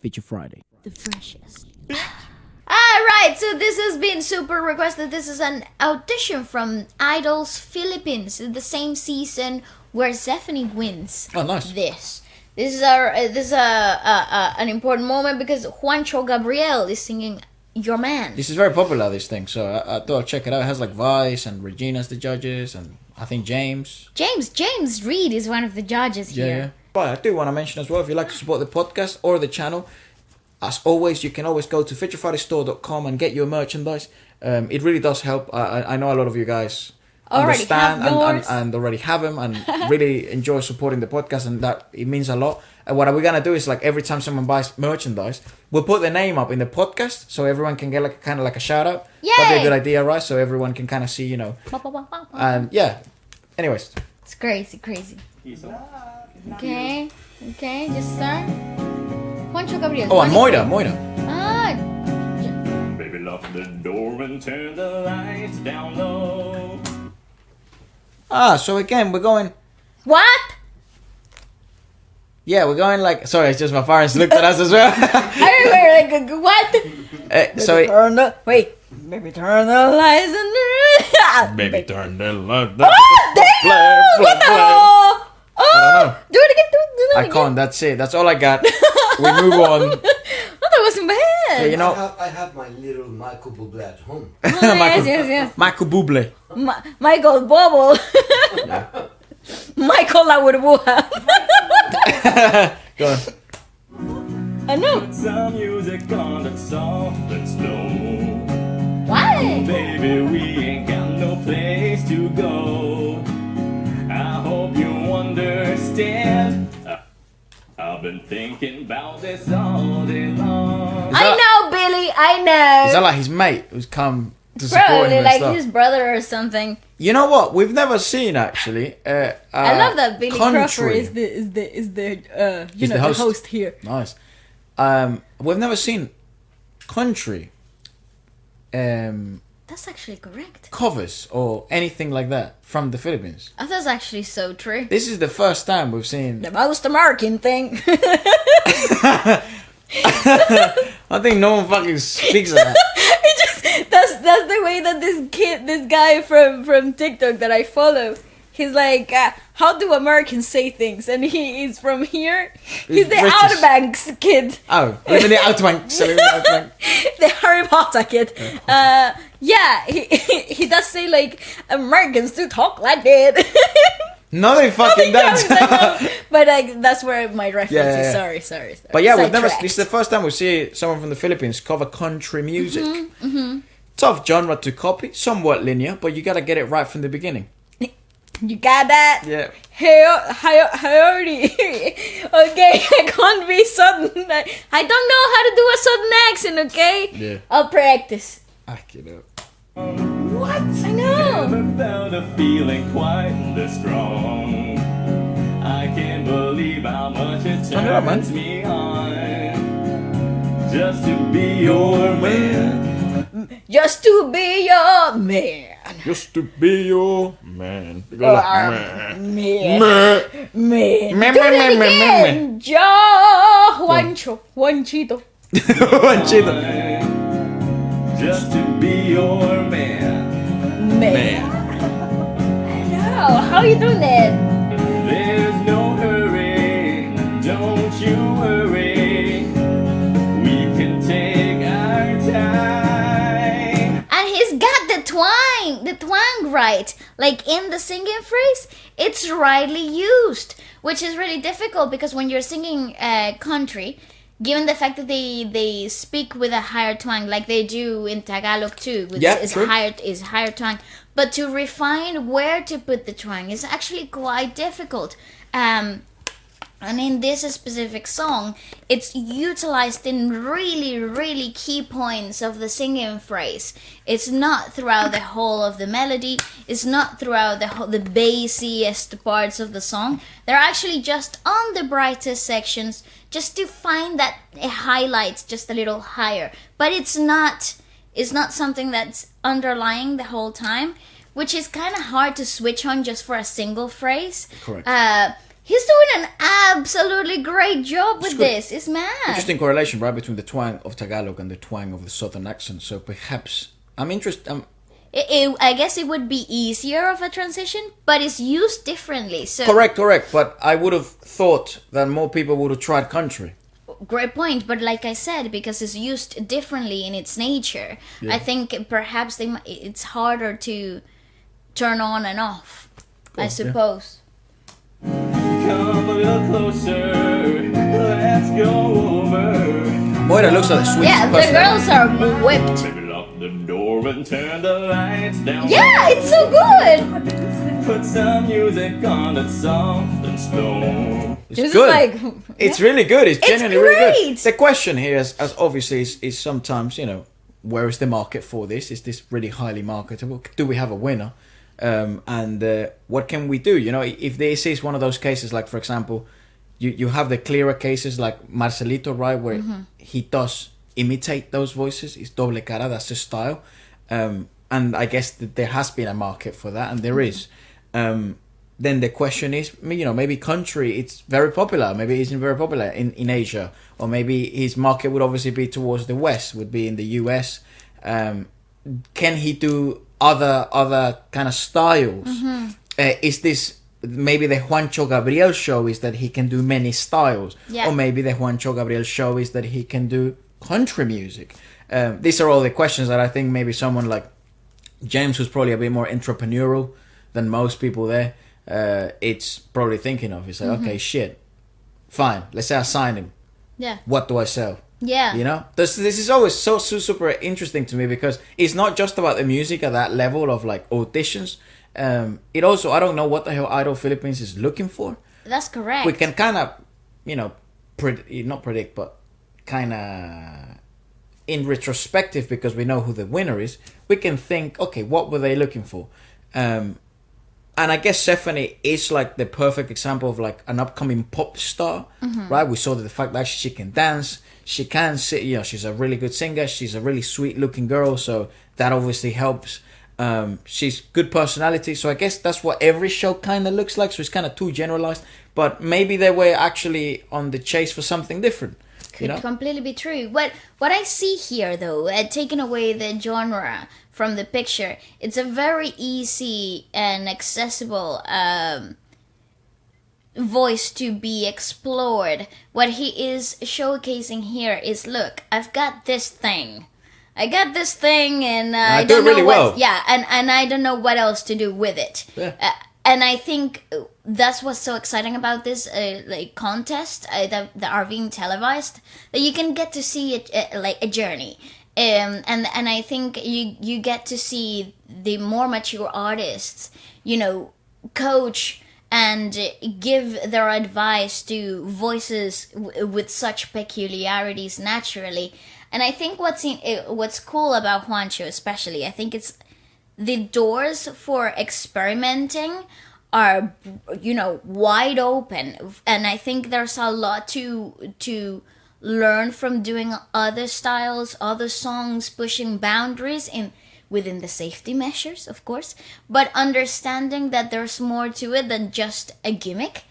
Feature Friday. The freshest. Alright, so this has been super requested. This is an audition from Idols Philippines, the same season where Stephanie wins. Oh, nice. This is an important moment because Juancho Gabriel is singing Your Man. This is very popular, this thing, so I thought I'd check it out. It has like Vice and Regina's the judges, and I think James Reed is one of the judges here. Yeah. But I do want to mention as well, if you'd like to support the podcast or the channel, as always, you can always go to featurefridaystore.com and get your merchandise. It really does help. I know a lot of you guys already understand have and already have them and really enjoy supporting the podcast, and that it means a lot. And what we're gonna do is, like, every time someone buys merchandise, we'll put their name up in the podcast so everyone can get like kind of like a shout out. Yay! That'd be a good idea, right? So everyone can kind of see, And yeah. Anyways, it's crazy. Okay, just start. Juancho Gabriel. oh, and Moira. Ah, Baby, lock the door and turn the lights down low. So again, we're going. what? Yeah, we're going like. Sorry, it's just my parents looked at us as well. I remember, like, what? Baby, turn the lights and Baby, turn the lights Oh, damn! What the hell? I don't know. Do it again. Do it I again. can't. That's it. That's all I got. We move on. Oh, that wasn't bad. Yeah, you know, I have my little Michael Bublé at home. Yes. Michael Bublé. Michael Bubble. Michael La Burbuja. Go on. I know. Put some music on that's soft and slow. What? Baby, we ain't got no place to go. I hope you understand. I've been thinking about this all day long. I know, Billy. I know. Is that like his mate who's come to support him Probably and like stuff? his brother or something. You know what? We've never seen actually. I love that Billy Crawford country. is the He's the host. host here. Nice. We've never seen country That's actually correct. covers or anything like that from the Philippines. Oh, that's actually so true. This is the first time we've seen. The most American thing. I think no one fucking speaks of that. That's the way that this guy from TikTok that I follow, he's like, how do Americans say things? And he is from here. He's the British. Outer Banks kid. Oh, live in the Outbank. The Harry Potter kid. Yeah, he does say like Americans do talk like that. No, they fucking don't. But like that's where my reference Yeah. is. Sorry. But yeah, we've never. Sidetracked. This is the first time we see someone from the Philippines cover country music. Mm-hmm. Tough genre to copy, somewhat linear, but you gotta get it right from the beginning. You got that? Yeah. Hey, okay, I can't be sudden. I don't know how to do a sudden accent, okay? Yeah. I'll practice. You know. What? I know. Never felt a feeling quite this strong. I can't believe how much it Turn it up, man. turns me on. Just to be your man. Just to be your man. Just to be your man. Man. Man. Man. Man, Do man, it man, man, again. Juanchito. Chido. Just to be your man. Man. Hello, how you doing that? There's no hurry, don't you worry. We can take our time. And he's got the twang right. Like in the singing phrase, it's rightly used, which is really difficult because when you're singing country, given the fact that they speak with a higher twang, like they do in Tagalog too, which Yeah, is true. higher twang, but to refine where to put the twang is actually quite difficult. And in this specific song, it's utilized in really, really key points of the singing phrase. It's not throughout the whole of the melody. It's not throughout the bassiest parts of the song. They're actually just on the brightest sections, just to find that it highlights just a little higher. But it's not something that's underlying the whole time, which is kind of hard to switch on just for a single phrase. Correct. He's doing an absolutely great job with good. this. It's mad. Interesting correlation, right, between the twang of Tagalog and the twang of the southern accent. So perhaps I'm interested. I guess it would be easier of a transition, but it's used differently. So Correct. But I would have thought that more people would have tried country. great point. But like I said, because it's used differently in its nature, I think perhaps it's harder to turn on and off. I suppose. Come a little closer, let's go over. Moira looks like the sweetest Yeah, the person. girls are whipped. Baby, lock the door and turn the lights down. Yeah, it's so good. Put some music on that's soft and slow. It's This is good. like- It's really good. It's genuinely really great. good. The question here is, as obviously is sometimes, where is the market for this? Is this really highly marketable? Do we have a winner? And what can we do? If this is one of those cases, like for example, you have the clearer cases like Marcelito, right, where he does imitate those voices. It's doble cara, that's his style. And I guess that there has been a market for that, and there is. Then the question is, maybe country, it's very popular. Maybe it isn't very popular in Asia. Or maybe his market would obviously be towards the West, would be in the US. Can he do other kind of styles? Is this maybe the Juancho Gabriel show is that he can do many styles? Yeah. Or maybe the Juancho Gabriel show is that he can do country music? These are all the questions that I think maybe someone like James, who's probably a bit more entrepreneurial than most people there, it's probably thinking of. He's like, okay, shit, fine, let's say I sign him. Yeah. What do I sell? Yeah. This is always so super interesting to me, because it's not just about the music at that level of like auditions. It also, I don't know what the hell Idol Philippines is looking for. That's correct. We can kind of, not predict, but kind of in retrospective, because we know who the winner is, we can think, okay, what were they looking for? And I guess Stephanie is like the perfect example of like an upcoming pop star, right? We saw that the fact that she can dance, she can sing, she's a really good singer, she's a really sweet looking girl, so that obviously helps. She's good personality, so I guess that's what every show kind of looks like, so it's kind of too generalized, but maybe they were actually on the chase for something different. Could completely be true. What I see here, though, taking away the genre from the picture, it's a very easy and accessible voice to be explored. What he is showcasing here is, look, I've got this thing. And I do don't it really know what. well. Yeah, and I don't know what else to do with it. Yeah. And I think that's what's so exciting about this contest that are being televised, that you can get to see it like a journey, and I think you get to see the more mature artists, coach and give their advice to voices with such peculiarities naturally. And I think what's cool about Juancho, especially, I think it's the doors for experimenting are, wide open, and I think there's a lot to learn from doing other styles, other songs, pushing boundaries within the safety measures, of course, but understanding that there's more to it than just a gimmick,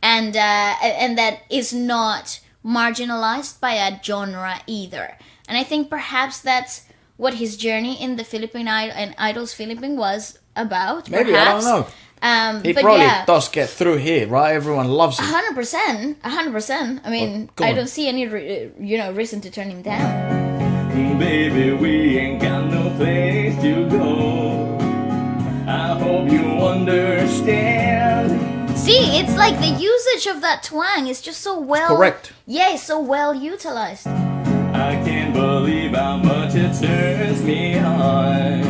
and that is not marginalized by a genre either. And I think perhaps that's what his journey in the Philippine Idols Philippines was about. Maybe, perhaps. I don't know. He but probably yeah, does get through here, right? Everyone loves him. 100%. I mean, Well, I on. don't see any reason to turn him down. Baby, we ain't got no place to go. I hope you understand. See, it's like the usage of that twang is just so well. Correct. Yeah, it's so well utilized. I can't believe how much it turns me on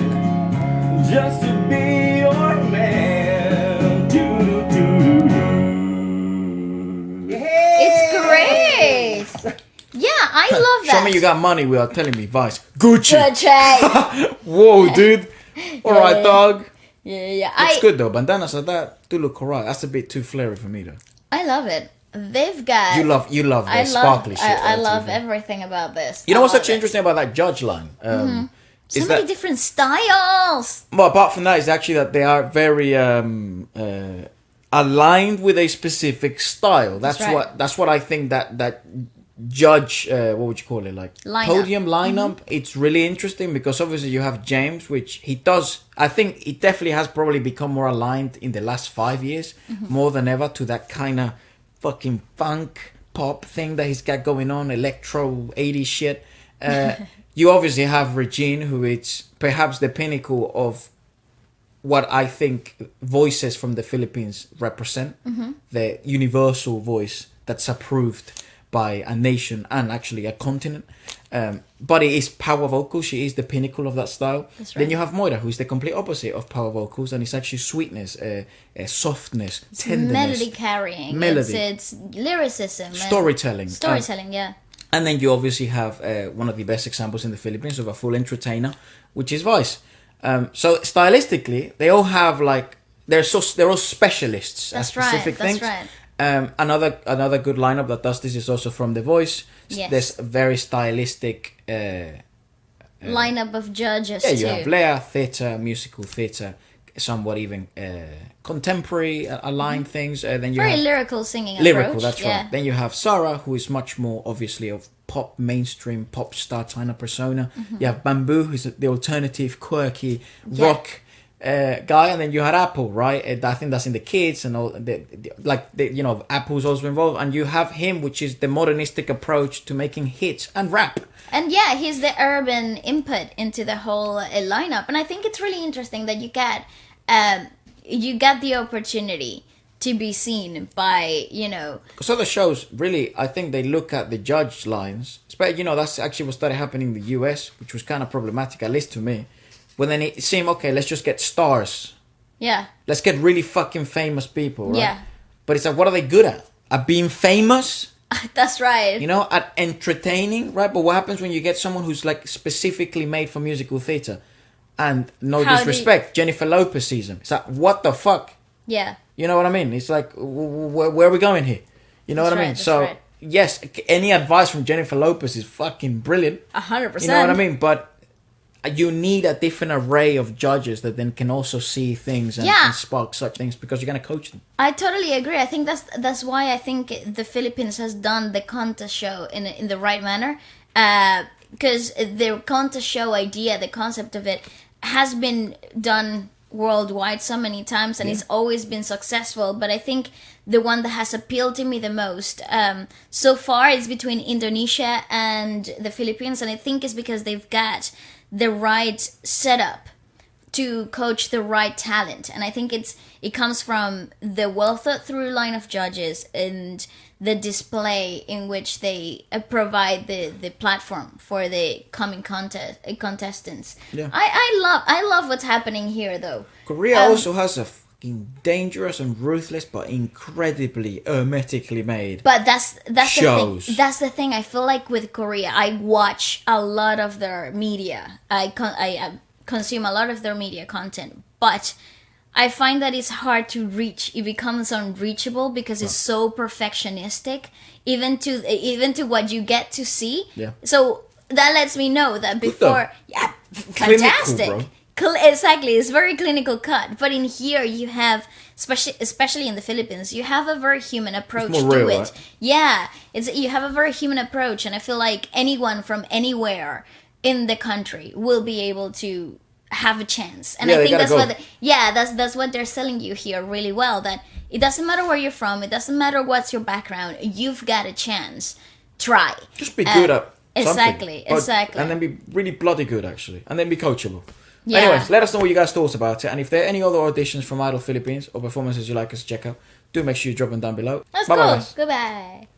just to be your man. It's great. Yeah, I love that. Show me you got money without telling me, Vice. Gucci. Good check. Whoa, dude. All right, dog. Yeah. It's good though. Bandanas like that do look alright. That's a bit too flary for me though. I love it. They've got. You love the sparkly shit. I right, love too. everything about this. You know what's I love actually it. interesting about that judge line? So Is many that, different styles. well, apart from that, is actually that they are very aligned with a specific style. That's right. what I think that judge what would you call it, like podium lineup. It's really interesting because obviously you have James, which he does. I think he definitely has probably become more aligned in the last 5 years more than ever to that kind of fucking funk pop thing that he's got going on, electro 80s shit. You obviously have Regine, who is perhaps the pinnacle of what I think voices from the Philippines represent. The universal voice that's approved by a nation and actually a continent. But it is power vocals. She is the pinnacle of that style. That's right. Then you have Moira, who's the complete opposite of power vocals, and it's actually sweetness, softness, tenderness, melody carrying. melody. It's lyricism. and Storytelling. Storytelling, yeah. And then you obviously have one of the best examples in the Philippines of a full entertainer, which is Vice. So stylistically, they all have like they're all specialists That's at specific right. things. That's right. Another good lineup that does this is also from The Voice. Yes. There's a very stylistic. Lineup of judges Yeah, too. you have Lea, theatre, musical theatre, somewhat even contemporary aligned things. Then you Very have lyrical singing lyrical. approach. That's yeah. right. Then you have Sarah, who is much more obviously of pop, mainstream pop star kind of persona. You have Bamboo, who's the alternative, quirky rock guy, and then you had Apple, right? I think that's in the kids and all. Apple's also involved, and you have him, which is the modernistic approach to making hits and rap. And yeah, he's the urban input into the whole lineup, and I think it's really interesting that you get the opportunity to be seen by Because other shows, really, I think they look at the judge lines. But that's actually what started happening in the US, which was kind of problematic, at least to me. When then it seemed, okay, let's just get stars. Yeah. Let's get really fucking famous people, right? Yeah. But it's like, what are they good at? At being famous? That's right. At entertaining, right? But what happens when you get someone who's like specifically made for musical theatre? And no disrespect, Jennifer Lopez sees them. It's like, what the fuck? Yeah. You know what I mean? It's like, where are we going here? You know That's what I mean? right, that's So, right. yes, any advice from Jennifer Lopez is fucking brilliant. 100%. You know what I mean? But you need a different array of judges that then can also see things and spark such things because you're going to coach them. I totally agree. I think that's why I think the Philippines has done the contest show in the right manner. Because the contest show idea, the concept of it, has been done worldwide so many times and it's always been successful. But I think the one that has appealed to me the most so far is between Indonesia and the Philippines, and I think it's because they've got the right setup to coach the right talent, and I think it comes from the well thought through line of judges and the display in which they provide the platform for the coming contestants. Yeah. I love what's happening here though. Korea also has a fucking dangerous and ruthless but incredibly hermetically made But that's shows. the thing. That's the thing. I feel like with Korea, I watch a lot of their media. I consume a lot of their media content, but I find that it's hard to reach. It becomes unreachable because it's so perfectionistic, even to what you get to see. Yeah. So that lets me know that before, Clinical, fantastic. bro. Exactly, it's very clinical cut. But in here, you have, especially in the Philippines, you have a very human approach more to real, it. right? Yeah, you have a very human approach, and I feel like anyone from anywhere in the country will be able to have a chance. And Yeah, I they think gotta that's go. that's what they're selling you here really well. That it doesn't matter where you're from, it doesn't matter what's your background, you've got a chance. Try. Just be good at Exactly, something. exactly. And then be really bloody good, actually. And then be coachable. Yeah. Anyways, let us know what you guys thought about it. And if there are any other auditions from Idol Philippines or performances you'd like us to check out, do make sure you drop them down below. That's Bye-bye, cool. guys. Goodbye.